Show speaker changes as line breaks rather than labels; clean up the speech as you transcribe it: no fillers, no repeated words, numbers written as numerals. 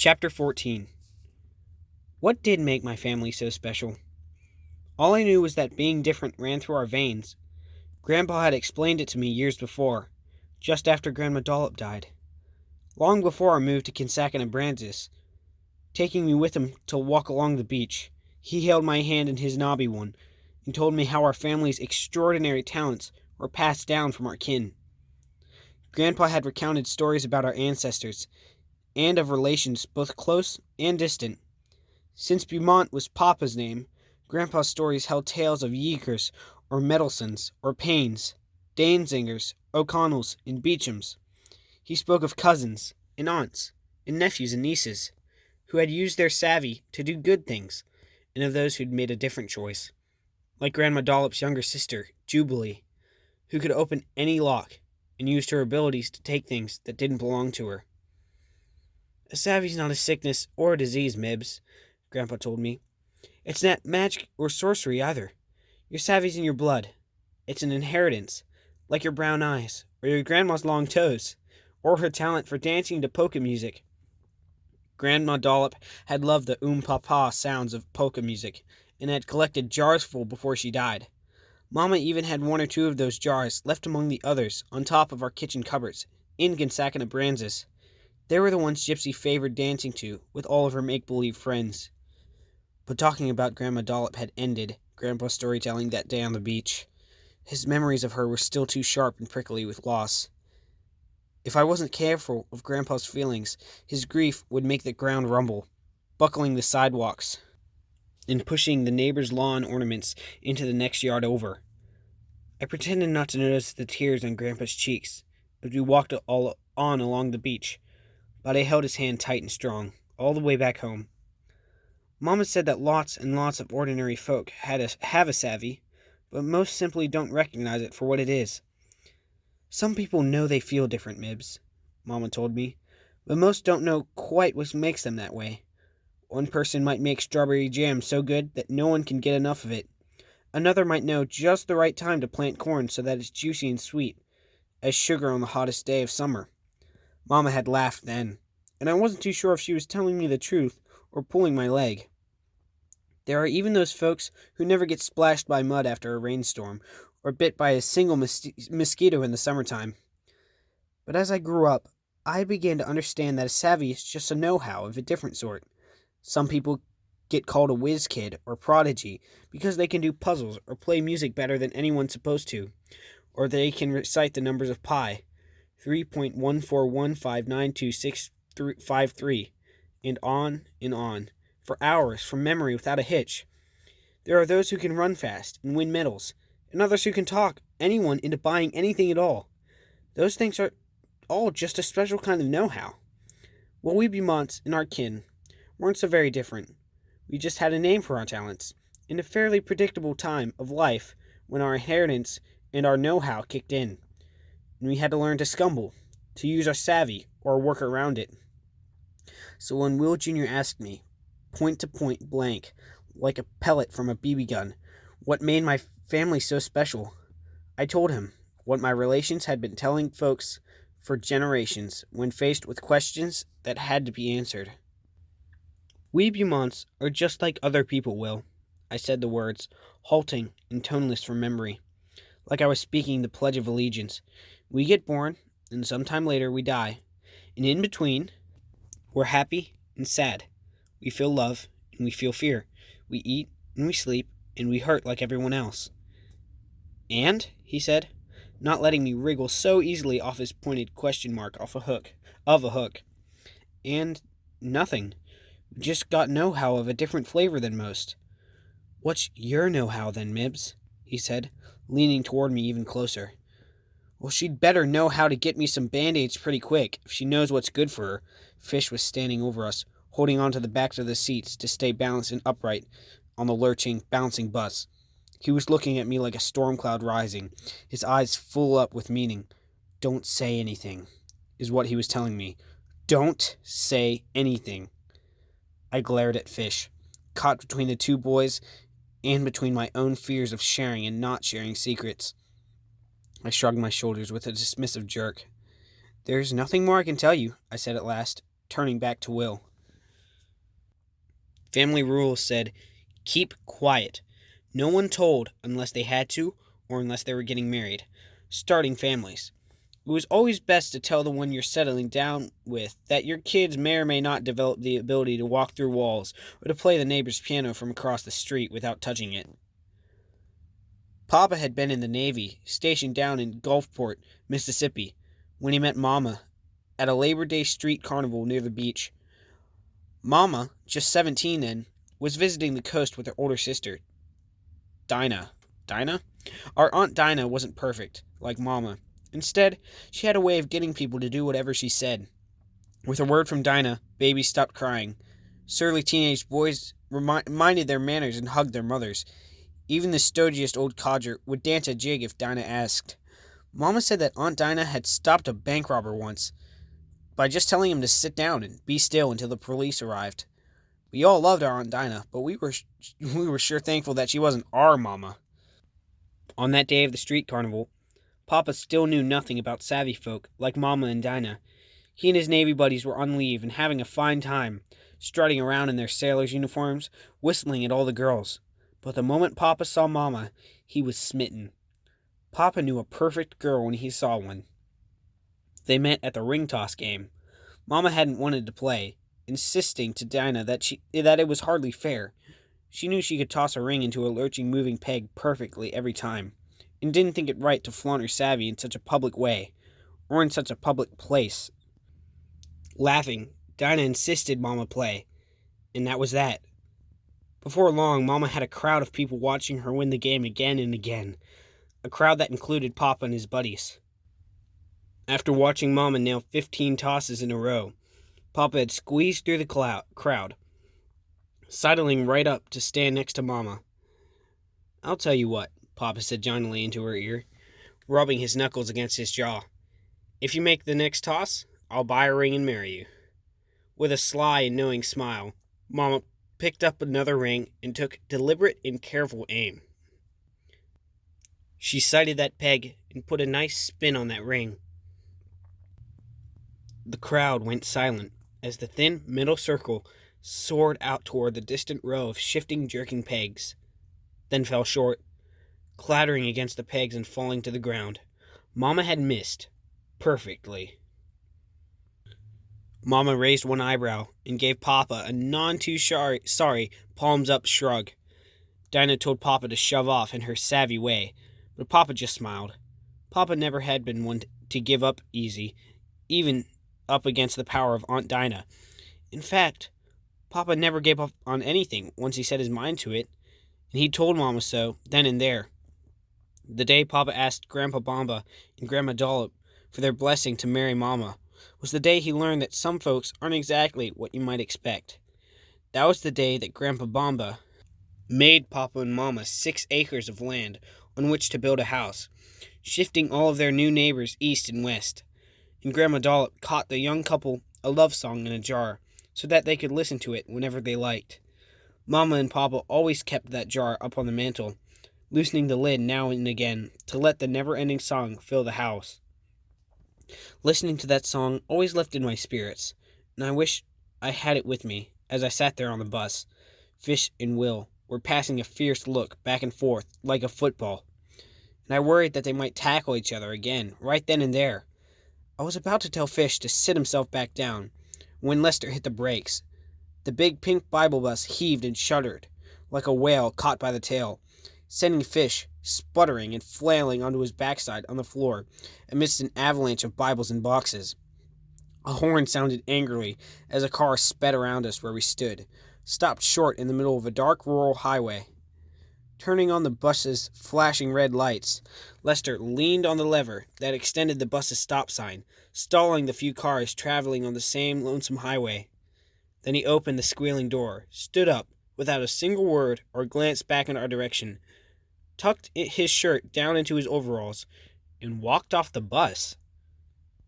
Chapter 14. What did make my family so special? All I knew was that being different ran through our veins. Grandpa had explained it to me years before, just after Grandma Dollop died. Long before our move to Kinsack-and-Abranzes, taking me with him to walk along the beach, he held my hand in his knobby one and told me how our family's extraordinary talents were passed down from our kin. Grandpa had recounted stories about our ancestors and of relations both close and distant. Since Beaumont was Papa's name, Grandpa's stories held tales of Yeekers, or Meddlesons, or Paynes, Danzingers, O'Connells, and Beechams. He spoke of cousins, and aunts, and nephews and nieces, who had used their savvy to do good things, and of those who'd made a different choice, like Grandma Dollop's younger sister, Jubilee, who could open any lock, and used her abilities to take things that didn't belong to her. A savvy's not a sickness or a disease, Mibs, Grandpa told me. It's not magic or sorcery either. Your savvy's in your blood. It's an inheritance, like your brown eyes, or your grandma's long toes, or her talent for dancing to polka music. Grandma Dollop had loved the papa sounds of polka music, and had collected jars full before she died. Mama even had one or two of those jars left among the others on top of our kitchen cupboards, in Kinsack-and-Abranzes. They were the ones Gypsy favored dancing to with all of her make-believe friends. But talking about Grandma Dollop had ended Grandpa's storytelling that day on the beach. His memories of her were still too sharp and prickly with loss. If I wasn't careful of Grandpa's feelings, his grief would make the ground rumble, buckling the sidewalks, and pushing the neighbor's lawn ornaments into the next yard over. I pretended not to notice the tears on Grandpa's cheeks as we walked along the beach, but I held his hand tight and strong, all the way back home. Mama said that lots and lots of ordinary folk have a savvy, but most simply don't recognize it for what it is. Some people know they feel different, Mibs, Mama told me, but most don't know quite what makes them that way. One person might make strawberry jam so good that no one can get enough of it. Another might know just the right time to plant corn so that it's juicy and sweet, as sugar on the hottest day of summer. Mama had laughed then, and I wasn't too sure if she was telling me the truth or pulling my leg. There are even those folks who never get splashed by mud after a rainstorm, or bit by a single mosquito in the summertime. But as I grew up, I began to understand that a savvy is just a know-how of a different sort. Some people get called a whiz kid or prodigy because they can do puzzles or play music better than anyone's supposed to, or they can recite the numbers of pi, 3.14159263, and on, for hours from memory without a hitch. There are those who can run fast and win medals, and others who can talk anyone into buying anything at all. Those things are all just a special kind of know-how. Well, we Beaumonts and our kin weren't so very different. We just had a name for our talents, in a fairly predictable time of life when our inheritance and our know-how kicked in, and we had to learn to scumble, to use our savvy or work around it. So when Will Jr. asked me, point to point blank, like a pellet from a BB gun, what made my family so special, I told him what my relations had been telling folks for generations when faced with questions that had to be answered. We Beaumonts are just like other people, Will. I said the words, halting and toneless from memory, like I was speaking the Pledge of Allegiance. We get born, and sometime later we die, and in between, we're happy and sad. We feel love, and we feel fear. We eat, and we sleep, and we hurt like everyone else. And, he said, not letting me wriggle so easily off his pointed question mark of a hook. And nothing. We just got know-how of a different flavor than most. What's your know-how then, Mibs? He said, leaning toward me even closer. Well, she'd better know how to get me some Band-Aids pretty quick, if she knows what's good for her. Fish was standing over us, holding onto the backs of the seats to stay balanced and upright on the lurching, bouncing bus. He was looking at me like a storm cloud rising, his eyes full up with meaning. Don't say anything, is what he was telling me. Don't say anything. I glared at Fish, caught between the two boys and between my own fears of sharing and not sharing secrets. I shrugged my shoulders with a dismissive jerk. There's nothing more I can tell you, I said at last, turning back to Will. Family rules said, keep quiet. No one told unless they had to or unless they were getting married. Starting families. It was always best to tell the one you're settling down with that your kids may or may not develop the ability to walk through walls or to play the neighbor's piano from across the street without touching it. Papa had been in the Navy, stationed down in Gulfport, Mississippi, when he met Mama at a Labor Day street carnival near the beach. Mama, just 17 then, was visiting the coast with her older sister, Dinah. Dinah? Our Aunt Dinah wasn't perfect, like Mama. Instead, she had a way of getting people to do whatever she said. With a word from Dinah, babies stopped crying. Surly teenage boys minded their manners and hugged their mothers. Even the stogiest old codger would dance a jig if Dinah asked. Mama said that Aunt Dinah had stopped a bank robber once by just telling him to sit down and be still until the police arrived. We all loved our Aunt Dinah, but we were sure thankful that she wasn't our Mama. On that day of the street carnival, Papa still knew nothing about savvy folk like Mama and Dinah. He and his Navy buddies were on leave and having a fine time, strutting around in their sailors' uniforms, whistling at all the girls. But the moment Papa saw Mama, he was smitten. Papa knew a perfect girl when he saw one. They met at the ring toss game. Mama hadn't wanted to play, insisting to Dinah that it was hardly fair. She knew she could toss a ring into a lurching moving peg perfectly every time, and didn't think it right to flaunt her savvy in such a public way, or in such a public place. Laughing, Dinah insisted Mama play, and that was that. Before long, Mama had a crowd of people watching her win the game again and again, a crowd that included Papa and his buddies. After watching Mama nail 15 tosses in a row, Papa had squeezed through the crowd, sidling right up to stand next to Mama. "I'll tell you what," Papa said jauntily into her ear, rubbing his knuckles against his jaw. "If you make the next toss, I'll buy a ring and marry you." With a sly and knowing smile, Mama picked up another ring and took deliberate and careful aim. She sighted that peg and put a nice spin on that ring. The crowd went silent as the thin middle circle soared out toward the distant row of shifting, jerking pegs, then fell short, clattering against the pegs and falling to the ground. Mama had missed. Perfectly. Mama raised one eyebrow and gave Papa a none-too-sorry palms-up shrug. Dinah told Papa to shove off in her savvy way, but Papa just smiled. Papa never had been one to give up easy, even up against the power of Aunt Dinah. In fact, Papa never gave up on anything once he set his mind to it, and he told Mama so then and there. The day Papa asked Grandpa Bomba and Grandma Dollop for their blessing to marry Mama was the day he learned that some folks aren't exactly what you might expect. That was the day that Grandpa Bomba made Papa and Mama 6 acres of land on which to build a house, shifting all of their new neighbors east and west. And Grandma Dollop caught the young couple a love song in a jar so that they could listen to it whenever they liked. Mama and Papa always kept that jar up on the mantel, loosening the lid now and again to let the never-ending song fill the house. Listening to that song always lifted my spirits, and I wish I had it with me as I sat there on the bus. Fish and Will were passing a fierce look back and forth like a football, and I worried that they might tackle each other again right then and there. I was about to tell Fish to sit himself back down when Lester hit the brakes. The big pink Bible bus heaved and shuddered like a whale caught by the tail, sending Fish sputtering and flailing onto his backside on the floor amidst an avalanche of Bibles and boxes. A horn sounded angrily as a car sped around us where we stood, stopped short in the middle of a dark rural highway. Turning on the bus's flashing red lights, Lester leaned on the lever that extended the bus's stop sign, stalling the few cars traveling on the same lonesome highway. Then he opened the squealing door, stood up, without a single word or glance back in our direction, tucked his shirt down into his overalls, and walked off the bus.